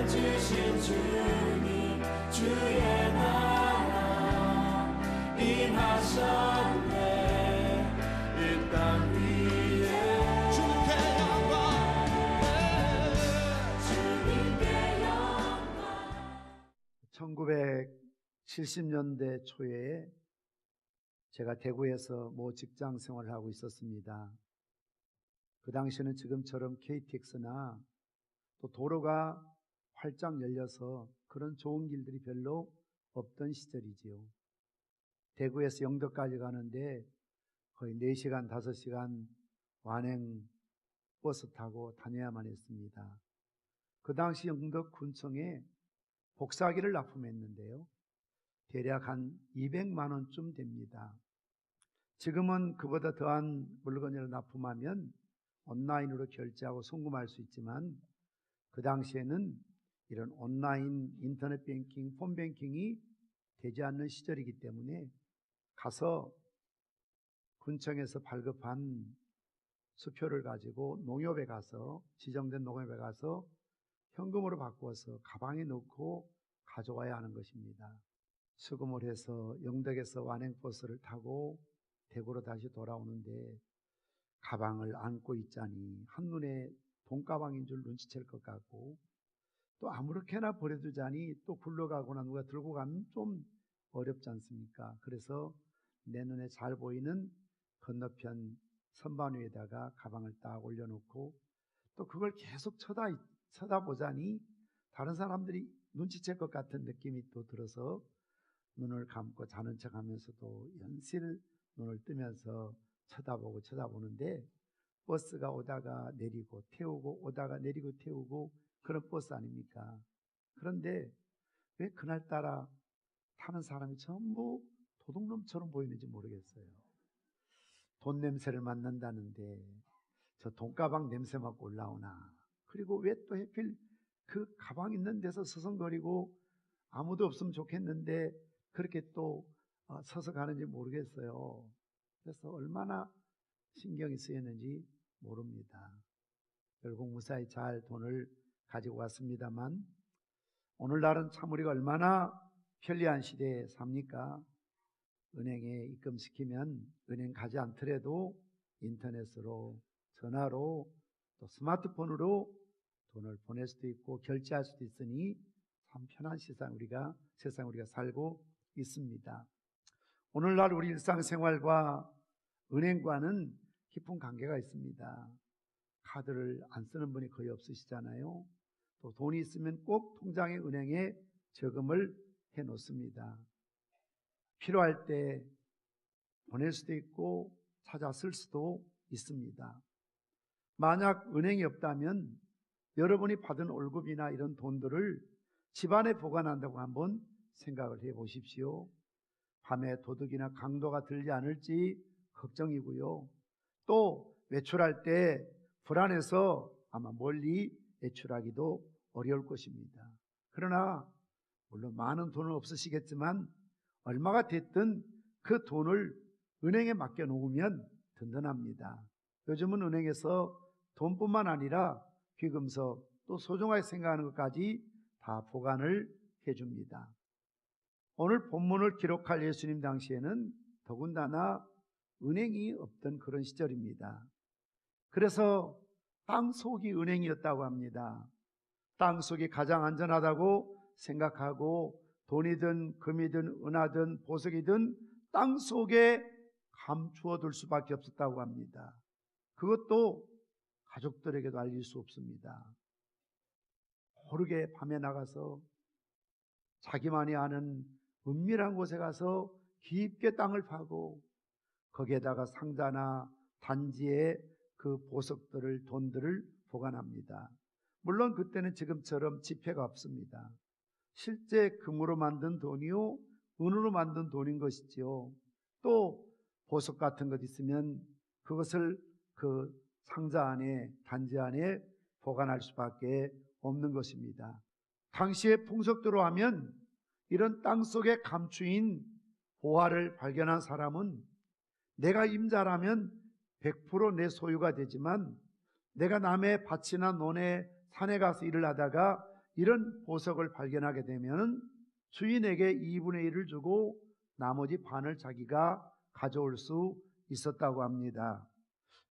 주신 주님 주의 나라 임하셨네. 이 땅 위에 주님께 영광. 1970년대 초에 제가 대구에서 모 직장 생활을 하고 있었습니다. 그 당시에는 지금처럼 KTX나 또 도로가 활짝 열려서 그런 좋은 길들이 별로 없던 시절이지요. 대구에서 영덕까지 가는데 거의 4시간, 5시간 완행 버스 타고 다녀야만 했습니다. 그 당시 영덕군청에 복사기를 납품했는데요. 대략 한 200만 원쯤 됩니다. 지금은 그보다 더한 물건을 납품하면 온라인으로 결제하고 송금할 수 있지만 그 당시에는 이런 온라인 인터넷 뱅킹, 폰 뱅킹이 되지 않는 시절이기 때문에 가서 군청에서 발급한 수표를 가지고 농협에 가서, 지정된 농협에 가서 현금으로 바꾸어서 가방에 넣고 가져와야 하는 것입니다. 수금을 해서 영덕에서 완행버스를 타고 대구로 다시 돌아오는데 가방을 안고 있자니 한눈에 돈가방인 줄 눈치챌 것 같고, 또 아무렇게나 버려두자니 또 굴러가거나 누가 들고 가면 좀 어렵지 않습니까? 그래서 내 눈에 잘 보이는 건너편 선반 위에다가 가방을 딱 올려놓고 또 그걸 계속 쳐다보자니 다른 사람들이 눈치챌 것 같은 느낌이 또 들어서 눈을 감고 자는 척 하면서도 연실 눈을 뜨면서 쳐다보는데 버스가 오다가 내리고 태우고 오다가 내리고 태우고 그런 버스 아닙니까? 그런데 왜 그날따라 타는 사람이 전부 도둑놈처럼 보이는지 모르겠어요. 돈 냄새를 맡는다는데 저 돈가방 냄새 맡고 올라오나. 그리고 왜 또 하필 그 가방 있는 데서 서성거리고 아무도 없으면 좋겠는데 그렇게 또 서서 가는지 모르겠어요. 그래서 얼마나 신경이 쓰였는지 모릅니다. 결국 무사히 잘 돈을 가지고 왔습니다만 오늘날은 참 우리가 얼마나 편리한 시대에 삽니까? 은행에 입금시키면 은행 가지 않더라도 인터넷으로, 전화로, 또 스마트폰으로 돈을 보낼 수도 있고 결제할 수도 있으니 참 편한 세상 우리가 살고 있습니다. 오늘날 우리 일상생활과 은행과는 깊은 관계가 있습니다. 카드를 안 쓰는 분이 거의 없으시잖아요. 또 돈이 있으면 꼭 통장에 은행에 저금을 해 놓습니다. 필요할 때 보낼 수도 있고 찾아 쓸 수도 있습니다. 만약 은행이 없다면 여러분이 받은 월급이나 이런 돈들을 집안에 보관한다고 한번 생각을 해 보십시오. 밤에 도둑이나 강도가 들지 않을지 걱정이고요. 또 외출할 때 불안해서 아마 멀리 외출하기도 어려울 것입니다. 그러나 물론 많은 돈은 없으시겠지만 얼마가 됐든 그 돈을 은행에 맡겨놓으면 든든합니다. 요즘은 은행에서 돈뿐만 아니라 귀금속 또 소중하게 생각하는 것까지 다 보관을 해줍니다. 오늘 본문을 기록할 예수님 당시에는 더군다나 은행이 없던 그런 시절입니다. 그래서 땅속이 은행이었다고 합니다. 땅속이 가장 안전하다고 생각하고 돈이든 금이든 은하든 보석이든 땅속에 감추어 둘 수밖에 없었다고 합니다. 그것도 가족들에게도 알릴 수 없습니다. 모르게 밤에 나가서 자기만이 아는 은밀한 곳에 가서 깊게 땅을 파고 거기에다가 상자나 단지에 그 보석들을, 돈들을 보관합니다. 물론 그때는 지금처럼 지폐가 없습니다. 실제 금으로 만든 돈이요, 은으로 만든 돈인 것이지요. 또 보석 같은 것 있으면 그것을 그 상자 안에, 단지 안에 보관할 수밖에 없는 것입니다. 당시의 풍속대로 하면 이런 땅속에 감추인 보화를 발견한 사람은 내가 임자라면 100% 내 소유가 되지만 내가 남의 밭이나 논에 산에 가서 일을 하다가 이런 보석을 발견하게 되면 주인에게 2분의 1을 주고 나머지 반을 자기가 가져올 수 있었다고 합니다.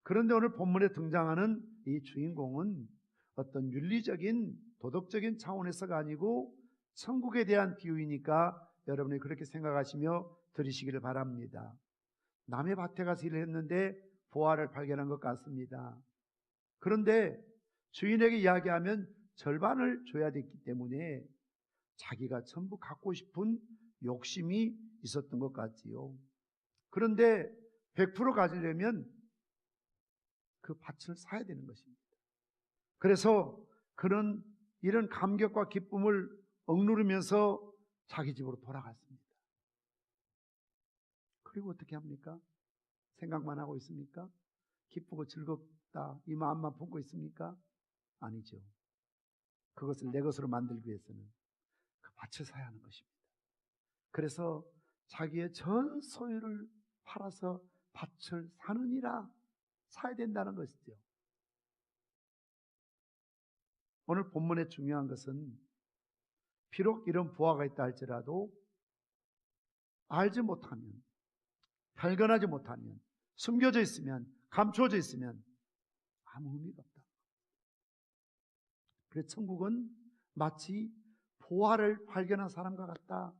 그런데 오늘 본문에 등장하는 이 주인공은 어떤 윤리적인 도덕적인 차원에서가 아니고 천국에 대한 비유이니까 여러분이 그렇게 생각하시며 들으시기를 바랍니다. 남의 밭에 가서 일을 했는데 보화를 발견한 것 같습니다. 그런데 주인에게 이야기하면 절반을 줘야 됐기 때문에 자기가 전부 갖고 싶은 욕심이 있었던 것 같지요. 그런데 100% 가지려면 그 밭을 사야 되는 것입니다. 그래서 그는 이런 감격과 기쁨을 억누르면서 자기 집으로 돌아갔습니다. 그리고 어떻게 합니까? 생각만 하고 있습니까? 기쁘고 즐겁다 이 마음만 품고 있습니까? 아니죠. 그것을 내 것으로 만들기 위해서는 그 밭을 사야 하는 것입니다. 그래서 자기의 전 소유를 팔아서 밭을 사느니라, 사야 된다는 것이죠. 오늘 본문의 중요한 것은 비록 이런 부하가 있다 할지라도 알지 못하면, 발견하지 못하면, 숨겨져 있으면, 감춰져 있으면 아무 의미가 없다. 그래서 천국은 마치 보화를 발견한 사람과 같다.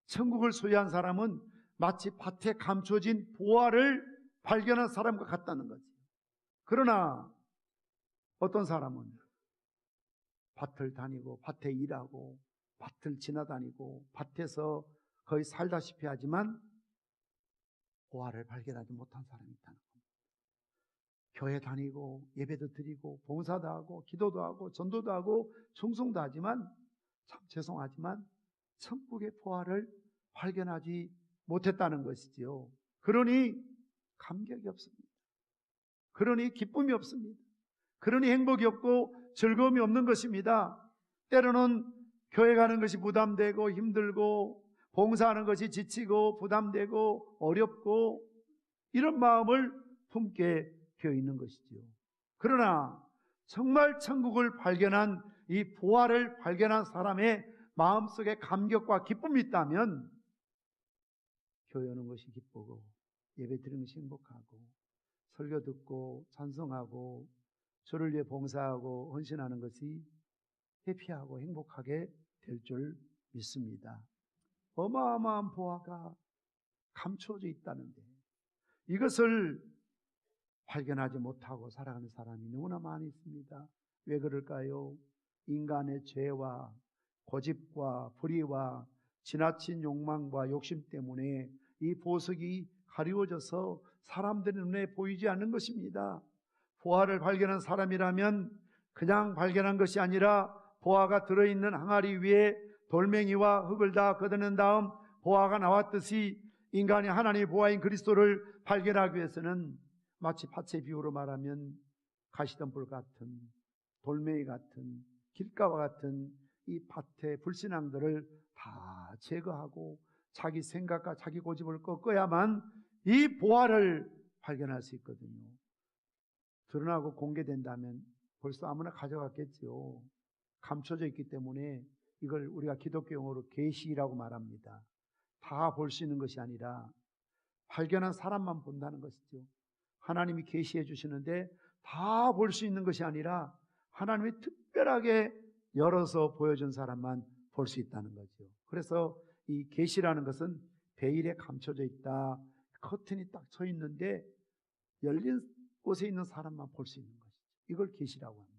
천국을 소유한 사람은 마치 밭에 감춰진 보화를 발견한 사람과 같다는 거지. 그러나 어떤 사람은 밭을 다니고 밭에 일하고 밭을 지나다니고 밭에서 거의 살다시피 하지만 보화를 발견하지 못한 사람이 있다는 겁니다. 교회 다니고 예배도 드리고 봉사도 하고 기도도 하고 전도도 하고 충성도 하지만 참 죄송하지만 천국의 보화를 발견하지 못했다는 것이지요. 그러니 감격이 없습니다. 그러니 기쁨이 없습니다. 그러니 행복이 없고 즐거움이 없는 것입니다. 때로는 교회 가는 것이 부담되고 힘들고 봉사하는 것이 지치고 부담되고 어렵고 이런 마음을 품게 되어 있는 것이지요. 그러나 정말 천국을 발견한 이 보화를 발견한 사람의 마음속에 감격과 기쁨이 있다면 교회 오는 것이 기쁘고 예배 드리는 것이 행복하고 설교 듣고 찬송하고 주를 위해 봉사하고 헌신하는 것이 해피하고 행복하게 될 줄 믿습니다. 어마어마한 보화가 감춰져 있다는데 이것을 발견하지 못하고 살아가는 사람이 너무나 많이 있습니다. 왜 그럴까요? 인간의 죄와 고집과 불의와 지나친 욕망과 욕심 때문에 이 보석이 가리워져서 사람들의 눈에 보이지 않는 것입니다. 보화를 발견한 사람이라면 그냥 발견한 것이 아니라 보화가 들어있는 항아리 위에 돌멩이와 흙을 다 걷어낸 다음 보화가 나왔듯이 인간이 하나님의 보화인 그리스도를 발견하기 위해서는 마치 밭의 비유로 말하면 가시덤불 같은 돌멩이 같은 길가와 같은 이 밭의 불신앙들을 다 제거하고 자기 생각과 자기 고집을 꺾어야만 이 보화를 발견할 수 있거든요. 드러나고 공개된다면 벌써 아무나 가져갔겠지요. 감춰져 있기 때문에 이걸 우리가 기독교 용어로 계시라고 말합니다. 다 볼 수 있는 것이 아니라 발견한 사람만 본다는 것이죠. 하나님이 계시해 주시는데 다 볼 수 있는 것이 아니라 하나님이 특별하게 열어서 보여준 사람만 볼 수 있다는 거죠. 그래서 이 계시라는 것은 베일에 감춰져 있다. 커튼이 딱 쳐 있는데 열린 곳에 있는 사람만 볼 수 있는 것이죠. 이걸 계시라고 합니다.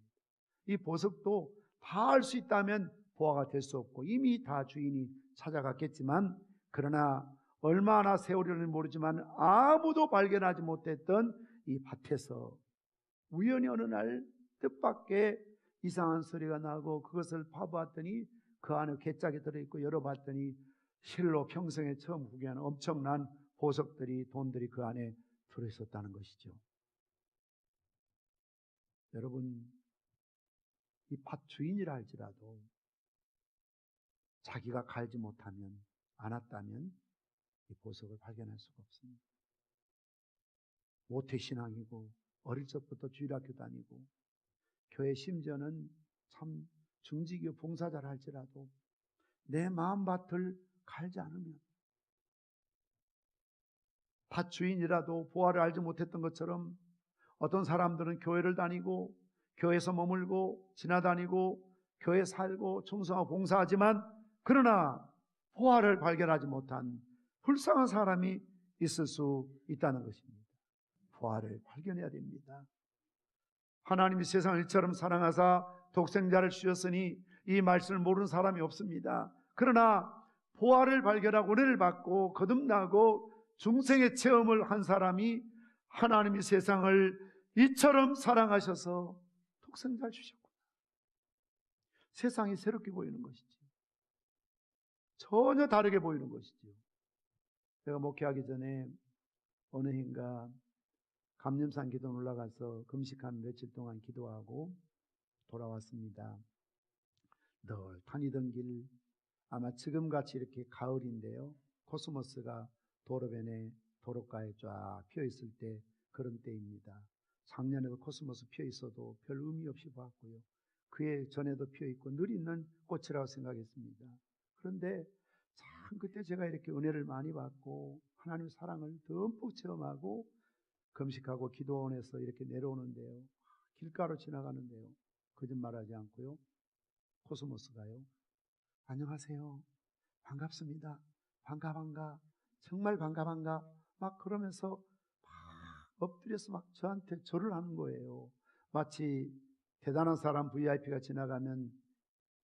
이 보석도 다 알 수 있다면 보화가 될 수 없고 이미 다 주인이 찾아갔겠지만 그러나 얼마나 세월이는지 모르지만 아무도 발견하지 못했던 이 밭에서 우연히 어느 날 뜻밖의 이상한 소리가 나고 그것을 파보았더니 그 안에 괴짝이 들어있고 열어봤더니 실로 평생에 처음 구경하는 엄청난 보석들이 돈들이 그 안에 들어있었다는 것이죠. 여러분 이 밭 주인이라 할지라도 자기가 갈지 못하면 않았다면 이 보석을 발견할 수가 없습니다. 모태신앙이고 어릴 적부터 주일학교 다니고 교회 심지어는 참 중직이요 봉사자를 할지라도 내 마음밭을 갈지 않으면 밭 주인이라도 보화를 알지 못했던 것처럼 어떤 사람들은 교회를 다니고 교회에서 머물고 지나다니고 교회 살고 충성하고 봉사하지만 그러나 보화를 발견하지 못한 불쌍한 사람이 있을 수 있다는 것입니다. 보화를 발견해야 됩니다. 하나님이 세상을 이처럼 사랑하사 독생자를 주셨으니 이 말씀을 모르는 사람이 없습니다. 그러나 보화를 발견하고 은혜를 받고 거듭나고 중생의 체험을 한 사람이 하나님이 세상을 이처럼 사랑하셔서 독생자를 주셨구나. 세상이 새롭게 보이는 것이지. 전혀 다르게 보이는 것이지요. 제가 목회하기 전에 어느 해인가 감염산 기도 올라가서 금식한 며칠 동안 기도하고 돌아왔습니다. 늘 다니던 길, 아마 지금같이 이렇게 가을인데요, 코스모스가 도로변에 도로가에 쫙 피어있을 때 그런 때입니다. 작년에도 코스모스 피어있어도 별 의미 없이 봤고요, 그해 전에도 피어있고 늘 있는 꽃이라고 생각했습니다. 그런데 참 그때 제가 이렇게 은혜를 많이 받고 하나님의 사랑을 듬뿍 체험하고 금식하고 기도원에서 이렇게 내려오는데요, 길가로 지나가는데요, 거짓말하지 않고요, 코스모스가요, 안녕하세요, 반갑습니다, 반가 정말 반가 막 그러면서 막 엎드려서 막 저한테 절을 하는 거예요. 마치 대단한 사람 VIP가 지나가면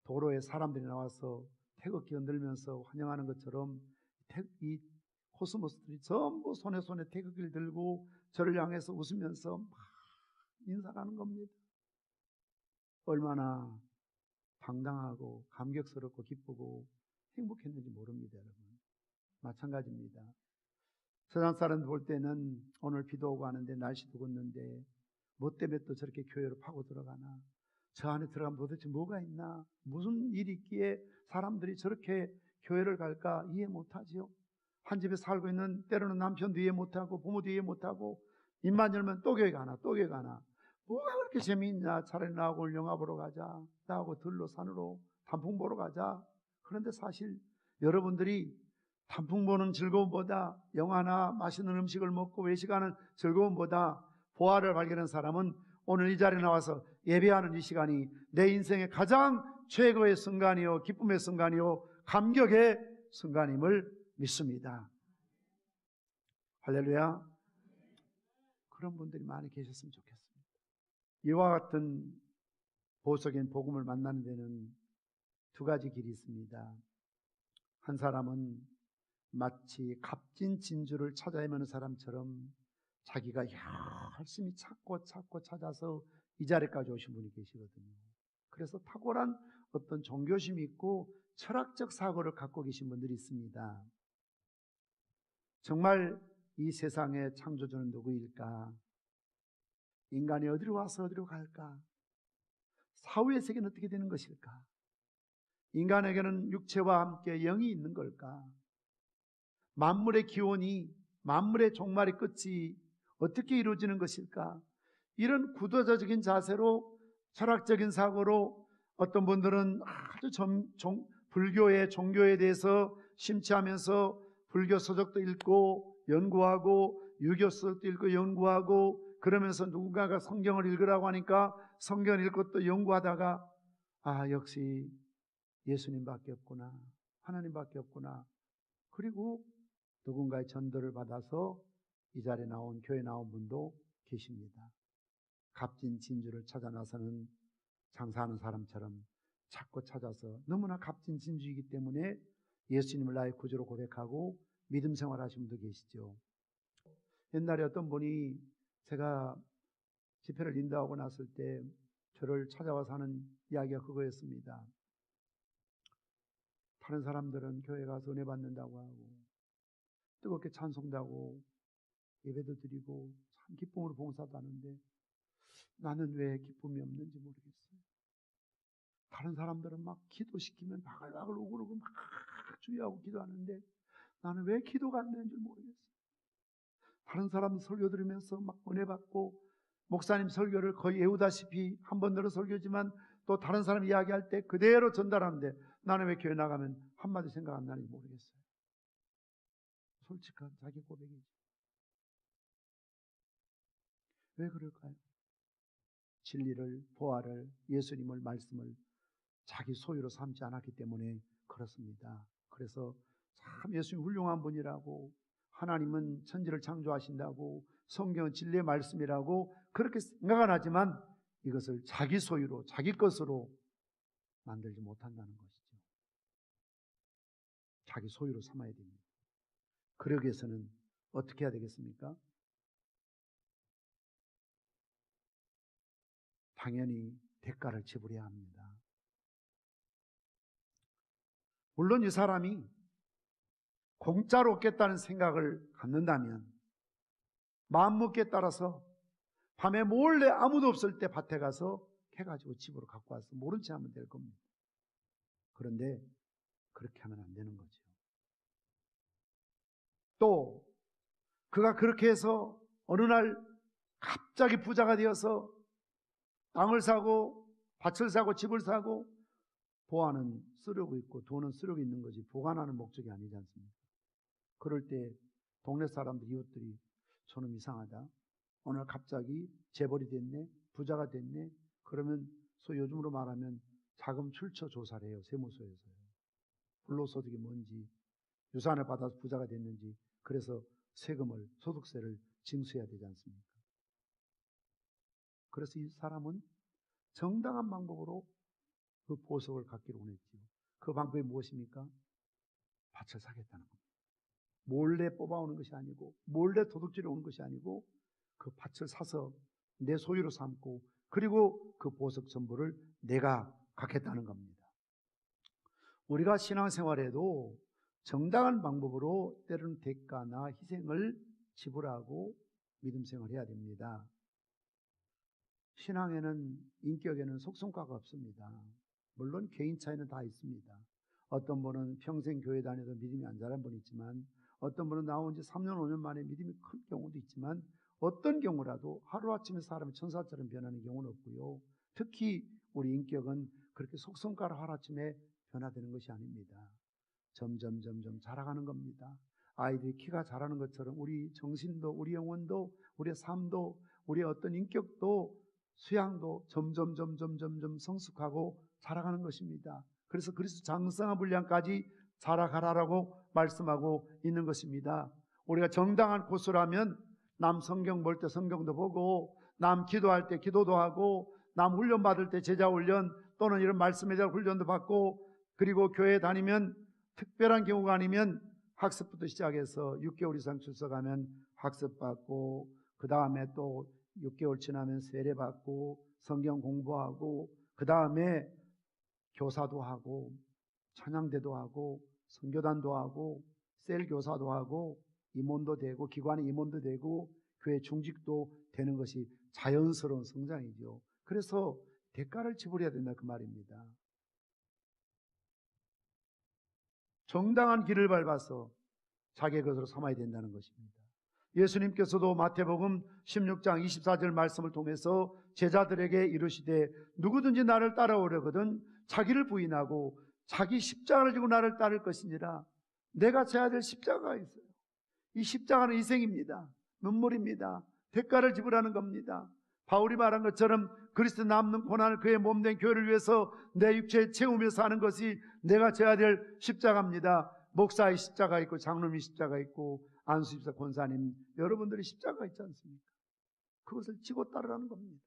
도로에 사람들이 나와서 태극기 흔들면서 환영하는 것처럼 이 코스모스들이 전부 손에 태극기를 들고 저를 향해서 웃으면서 막 인사하는 겁니다. 얼마나 당당하고 감격스럽고 기쁘고 행복했는지 모릅니다, 여러분. 마찬가지입니다. 세상 사람들 볼 때는 오늘 비도 오고 하는데 날씨도 걷는데 뭐 때문에 또 저렇게 교회로 파고 들어가나, 저 안에 들어가면 도대체 뭐가 있나, 무슨 일이 있기에 사람들이 저렇게 교회를 갈까 이해 못하지요. 한 집에 살고 있는 때로는 남편도 이해 못하고 부모도 이해 못하고 입만 열면 또 교회 가나 뭐가 그렇게 재미있냐, 차라리 나하고 오늘 영화 보러 가자, 나하고 들로 산으로 단풍 보러 가자. 그런데 사실 여러분들이 단풍 보는 즐거움보다 영화나 맛있는 음식을 먹고 외식하는 즐거움보다 보화를 발견한 사람은 오늘 이 자리에 나와서 예배하는 이 시간이 내 인생의 가장 최고의 순간이요, 기쁨의 순간이요, 감격의 순간임을 믿습니다. 할렐루야. 그런 분들이 많이 계셨으면 좋겠습니다. 이와 같은 보석인 복음을 만나는 데는 두 가지 길이 있습니다. 한 사람은 마치 값진 진주를 찾아 헤매는 사람처럼 자기가 열심히 찾고 찾아서 이 자리까지 오신 분이 계시거든요. 그래서 탁월한 어떤 종교심이 있고 철학적 사고를 갖고 계신 분들이 있습니다. 정말 이 세상의 창조주는 누구일까? 인간이 어디로 와서 어디로 갈까? 사후의 세계는 어떻게 되는 것일까? 인간에게는 육체와 함께 영이 있는 걸까? 만물의 기원이, 만물의 종말의 끝이 어떻게 이루어지는 것일까? 이런 구도자적인 자세로, 철학적인 사고로 어떤 분들은 아주 불교의 종교에 대해서 심취하면서 불교 서적도 읽고 연구하고 유교 서적도 읽고 연구하고 그러면서 누군가가 성경을 읽으라고 하니까 성경을 읽고 또 연구하다가 역시 예수님밖에 없구나, 하나님밖에 없구나. 그리고 누군가의 전도를 받아서 이 자리에 나온, 교회에 나온 분도 계십니다. 값진 진주를 찾아 나서는 장사하는 사람처럼 찾고 찾아서 너무나 값진 진주이기 때문에 예수님을 나의 구주로 고백하고 믿음 생활하신 분도 계시죠. 옛날에 어떤 분이 제가 집회를 인도하고 났을 때 저를 찾아와서 하는 이야기가 그거였습니다. 다른 사람들은 교회 가서 은혜 받는다고 하고 뜨겁게 찬송도 하고 예배도 드리고 참 기쁨으로 봉사도 하는데 나는 왜 기쁨이 없는지 모르겠어요. 다른 사람들은 막 기도시키면 나글나글 우글우글 막 주의하고 기도하는데 나는 왜 기도가 안 되는지 모르겠어요. 다른 사람 설교 들으면서 막 은혜 받고 목사님 설교를 거의 외우다시피 한 번 들어 설교지만 또 다른 사람 이야기할 때 그대로 전달하는데 나는 왜 교회 나가면 한마디 생각 안 나는지 모르겠어요. 솔직한 자기 고백이죠. 왜 그럴까요? 진리를, 보화를, 예수님을, 말씀을 자기 소유로 삼지 않았기 때문에 그렇습니다. 그래서 참 예수님 훌륭한 분이라고, 하나님은 천지를 창조하신다고, 성경은 진리의 말씀이라고 그렇게 생각은 하지만 이것을 자기 소유로, 자기 것으로 만들지 못한다는 것이죠. 자기 소유로 삼아야 됩니다. 그러기 위해서는 어떻게 해야 되겠습니까? 당연히 대가를 지불해야 합니다. 물론 이 사람이 공짜로 얻겠다는 생각을 갖는다면 마음먹기에 따라서 밤에 몰래 아무도 없을 때 밭에 가서 해가지고 집으로 갖고 와서 모른 체 하면 될 겁니다. 그런데 그렇게 하면 안 되는 거죠. 또 그가 그렇게 해서 어느 날 갑자기 부자가 되어서 땅을 사고 밭을 사고 집을 사고, 보화는 쓰려고 있고 돈은 쓰려고 있는 거지 보관하는 목적이 아니지 않습니까? 그럴 때 동네 사람들, 이웃들이 저놈 이상하다, 오늘 갑자기 재벌이 됐네, 부자가 됐네, 그러면 소위 요즘으로 말하면 자금 출처 조사를 해요. 세무서에서요. 불로소득이 뭔지, 유산을 받아서 부자가 됐는지, 그래서 세금을, 소득세를 징수해야 되지 않습니까? 그래서 이 사람은 정당한 방법으로 그 보석을 갖기를 원했지요. 그 방법이 무엇입니까? 밭을 사겠다는 겁니다. 몰래 뽑아오는 것이 아니고, 몰래 도둑질해 오는 것이 아니고, 그 밭을 사서 내 소유로 삼고, 그리고 그 보석 전부를 내가 갖겠다는 겁니다. 우리가 신앙생활에도 정당한 방법으로 때로는 대가나 희생을 지불하고 믿음생활을 해야 됩니다. 신앙에는, 인격에는 속성과가 없습니다. 물론 개인 차이는 다 있습니다. 어떤 분은 평생 교회 다녀도 믿음이 안 자란 분이 있지만, 어떤 분은 나온 지 3년, 5년 만에 믿음이 큰 경우도 있지만, 어떤 경우라도 하루아침에 사람이 천사처럼 변하는 경우는 없고요. 특히 우리 인격은 그렇게 속성가로 하루아침에 변화되는 것이 아닙니다. 점점 자라가는 겁니다. 아이들이 키가 자라는 것처럼 우리 정신도, 우리 영혼도, 우리의 삶도, 우리의 어떤 인격도, 수양도 점점 성숙하고 자라가는 것입니다. 그래서 그리스도 장성한 분량까지 자라가라라고 말씀하고 있는 것입니다. 우리가 정당한 코스라면 남 성경 볼 때 성경도 보고, 남 기도할 때 기도도 하고, 남 훈련 받을 때 제자 훈련 또는 이런 말씀에 대한 훈련도 받고, 그리고 교회 다니면 특별한 경우가 아니면 학습부터 시작해서 6개월 이상 출석하면 학습 받고, 그 다음에 또 6개월 지나면 세례 받고, 성경 공부하고, 그 다음에 교사도 하고, 찬양대도 하고, 선교단도 하고, 셀 교사도 하고, 임원도 되고, 기관의 임원도 되고, 교회 중직도 되는 것이 자연스러운 성장이죠. 그래서 대가를 지불해야 된다 그 말입니다. 정당한 길을 밟아서 자기의 것으로 삼아야 된다는 것입니다. 예수님께서도 마태복음 16장 24절 말씀을 통해서 제자들에게 이르시되 누구든지 나를 따라오려거든 자기를 부인하고 자기 십자가를 지고 나를 따를 것이니라. 내가 져야 될 십자가가 있어요. 이 십자가는 희생입니다. 눈물입니다. 대가를 지불하는 겁니다. 바울이 말한 것처럼 그리스도 남는 고난을 그의 몸된 교회를 위해서 내 육체에 채우며 사는 것이 내가 져야 될 십자가입니다. 목사의 십자가 있고, 장로님의 십자가 있고, 안수집사 권사님, 여러분들이 십자가 있지 않습니까? 그것을 지고 따르라는 겁니다.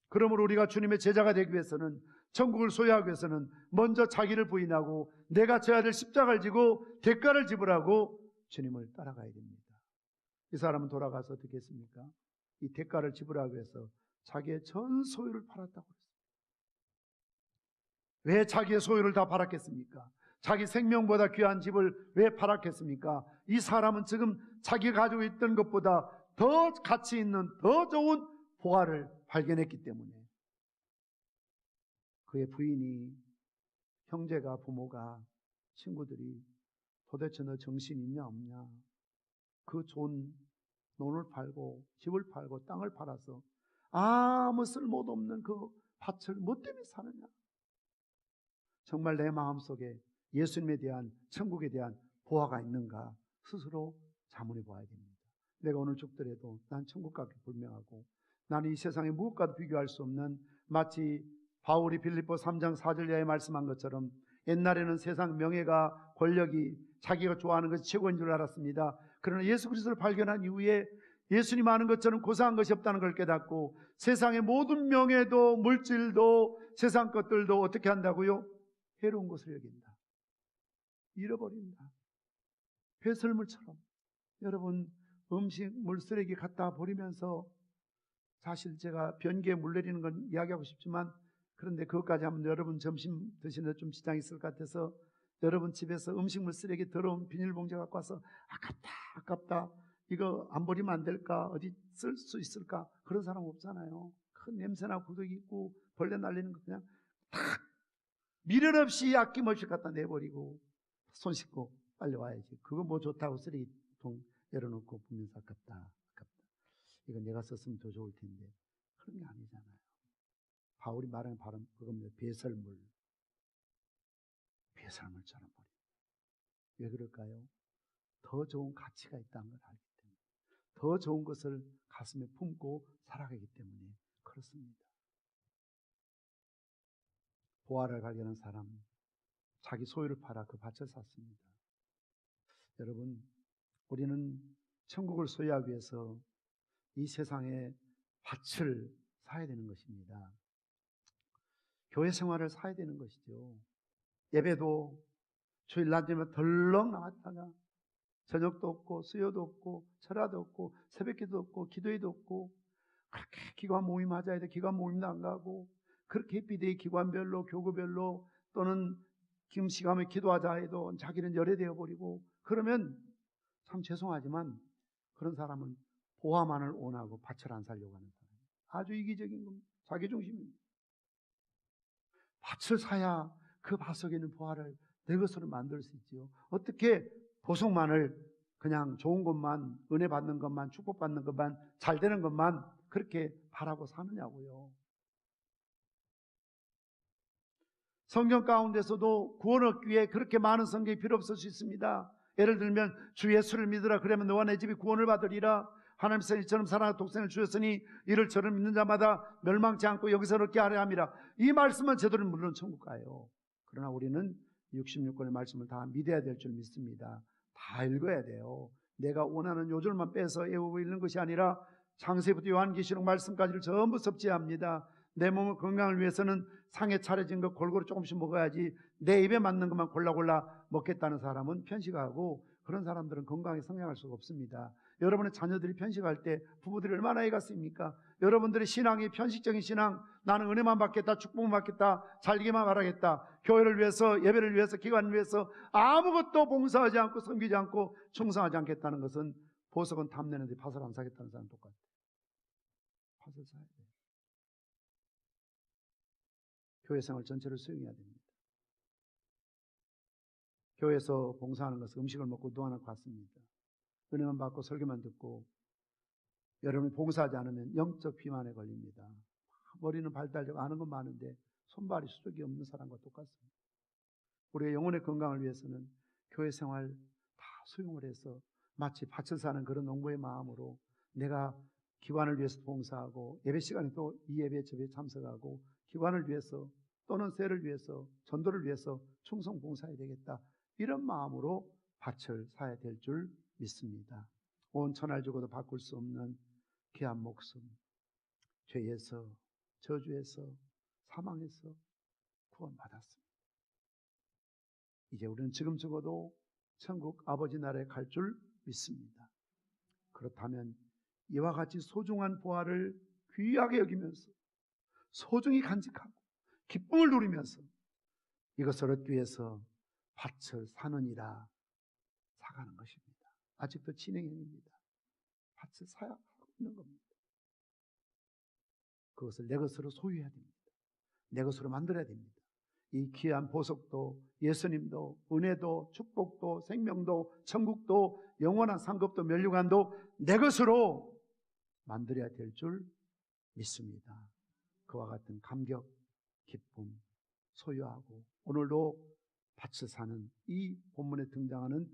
그러므로 우리가 주님의 제자가 되기 위해서는, 천국을 소유하기 위해서는 먼저 자기를 부인하고 내가 져야 될 십자가를 지고 대가를 지불하고 주님을 따라가야 됩니다. 이 사람은 돌아가서 어떻게 했습니까? 이 대가를 지불하기 위해서 자기의 전 소유를 팔았다고 했습니다. 왜 자기의 소유를 다 팔았겠습니까? 자기 생명보다 귀한 집을 왜 팔았겠습니까? 이 사람은 지금 자기가 가지고 있던 것보다 더 가치 있는, 더 좋은 보화를 발견했기 때문에. 그의 부인이, 형제가, 부모가, 친구들이 도대체 너 정신 있냐 없냐, 그 좋은 논을 팔고 집을 팔고 땅을 팔아서 아무 쓸모도 없는 그 밭을 뭐 때문에 사느냐? 정말 내 마음속에 예수님에 대한, 천국에 대한 보화가 있는가 스스로 자문해 보아야 됩니다. 내가 오늘 죽더라도 난 천국 가기 불명하고 나는 이 세상의 무엇과도 비교할 수 없는, 마치 바울이 빌립보 3장 4절 이하에 말씀한 것처럼 옛날에는 세상 명예가 권력이 자기가 좋아하는 것이 최고인 줄 알았습니다. 그러나 예수 그리스도를 발견한 이후에 예수님 아는 것처럼 고사한 것이 없다는 걸 깨닫고 세상의 모든 명예도 물질도 세상 것들도 어떻게 한다고요? 해로운 것을 여긴다. 잃어버린다. 배설물처럼. 여러분, 음식물 쓰레기 갖다 버리면서, 사실 제가 변기에 물 내리는 건 이야기하고 싶지만, 그런데 그것까지 하면 여러분 점심 드시는데 좀 지장이 있을 것 같아서, 여러분 집에서 음식물 쓰레기 더러운 비닐봉지 갖고 와서 아깝다, 이거 안 버리면 안 될까, 어디 쓸 수 있을까, 그런 사람 없잖아요. 큰 냄새나 구더기 있고 벌레 날리는 거 그냥 탁 미련 없이 아낌없이 갖다 내버리고 손 씻고 빨리 와야지. 그거 뭐 좋다고 쓰레기통 열어놓고 보면서 아깝다. 이거 내가 썼으면 더 좋을 텐데. 그런 게 아니잖아요. 바울이 말하는 바로 그겁니다. 배설물처럼 버려. 왜 그럴까요? 더 좋은 가치가 있다는 걸 알기 때문에, 더 좋은 것을 가슴에 품고 살아가기 때문에 그렇습니다. 보화를 발견한 사람, 자기 소유를 팔아 그 밭을 샀습니다. 여러분, 우리는 천국을 소유하기 위해서 이 세상에 밭을 사야 되는 것입니다. 교회 생활을 사야 되는 것이죠. 예배도 주일 낮에만 덜렁 나왔다가 저녁도 없고 수요도 없고 철야도 없고 새벽기도 없고 기도회도 없고, 그렇게 기관 모임 하자 해도 기관 모임도 안 가고, 그렇게 햇빛의 기관별로 교구별로 또는 김시감에 기도하자 해도 자기는 열애되어 버리고, 그러면 참 죄송하지만 그런 사람은 보화만을 원하고 밭을 안 살려고 하는 사람, 아주 이기적인 겁니다. 자기중심입니다. 밭을 사야 그 밭 속에 있는 보화를 내 것으로 만들 수 있지요. 어떻게 보석만을 그냥 좋은 것만, 은혜 받는 것만, 축복받는 것만, 잘 되는 것만 그렇게 바라고 사느냐고요. 성경 가운데서도 구원 얻기 위해 그렇게 많은 성경이 필요 없을 수 있습니다. 예를 들면 주 예수를 믿으라, 그러면 너와 내 집이 구원을 받으리라. 하나님께서 이처럼 사랑하는 독생을 주셨으니 이를 저를 믿는 자마다 멸망치 않고 여기서 얻게 하려 함이라. 이 말씀은 제대로 물론 천국 가요. 그러나 우리는 66권의 말씀을 다 믿어야 될 줄 믿습니다. 다 읽어야 돼요. 내가 원하는 요절만 빼서 외우고 읽는 것이 아니라 창세부터 요한계시록 말씀까지를 전부 섭지합니다. 내 몸의 건강을 위해서는 상에 차려진 것 골고루 조금씩 먹어야지 내 입에 맞는 것만 골라 먹겠다는 사람은 편식하고, 그런 사람들은 건강에 성장할 수가 없습니다. 여러분의 자녀들이 편식할 때 부부들이 얼마나 애갔습니까? 여러분들의 신앙이 편식적인 신앙, 나는 은혜만 받겠다, 축복만 받겠다, 잘되기만 바라겠다, 교회를 위해서, 예배를 위해서, 기관을 위해서 아무것도 봉사하지 않고 섬기지 않고 충성하지 않겠다는 것은 보석은 탐내는데 밭을 안 사겠다는 사람 똑같아요. 밭을 사야 돼요. 교회 생활 전체를 수용해야 됩니다. 교회에서 봉사하는 것은 음식을 먹고 누워하는 것 같습니다. 은혜만 받고 설교만 듣고 여러분이 봉사하지 않으면 영적 비만에 걸립니다. 머리는 발달되고 아는 건 많은데 손발이 수족이 없는 사람과 똑같습니다. 우리의 영혼의 건강을 위해서는 교회 생활 다 수용을 해서 마치 밭을 사는 그런 농부의 마음으로 내가 기관을 위해서 봉사하고, 예배 시간에 또 이 예배 저 예배에 참석하고, 기관을 위해서 또는 세를 위해서, 전도를 위해서 충성 봉사해야 되겠다, 이런 마음으로 밭을 사야 될 줄 믿습니다. 온 천하를 주고도 바꿀 수 없는 귀한 목숨, 죄에서, 저주에서, 사망에서 구원받았습니다. 이제 우리는 지금 적어도 천국 아버지 나라에 갈 줄 믿습니다. 그렇다면 이와 같이 소중한 보화를 귀하게 여기면서 소중히 간직하고 기쁨을 누리면서 이것을 얻기 위해서 밭을 사느니라 사가는 것입니다. 아직도 진행형입니다. 밭을 사야 하는 겁니다. 그것을 내 것으로 소유해야 됩니다. 내 것으로 만들어야 됩니다. 이 귀한 보석도, 예수님도, 은혜도, 축복도, 생명도, 천국도, 영원한 상급도, 면류관도 내 것으로 만들어야 될 줄 믿습니다. 그와 같은 감격, 기쁨 소유하고 오늘도 밭을 사는 이 본문에 등장하는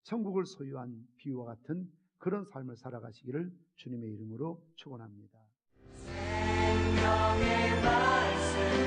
천국을 소유한 비유와 같은 그런 삶을 살아가시기를 주님의 이름으로 축원합니다. 생명의 말씀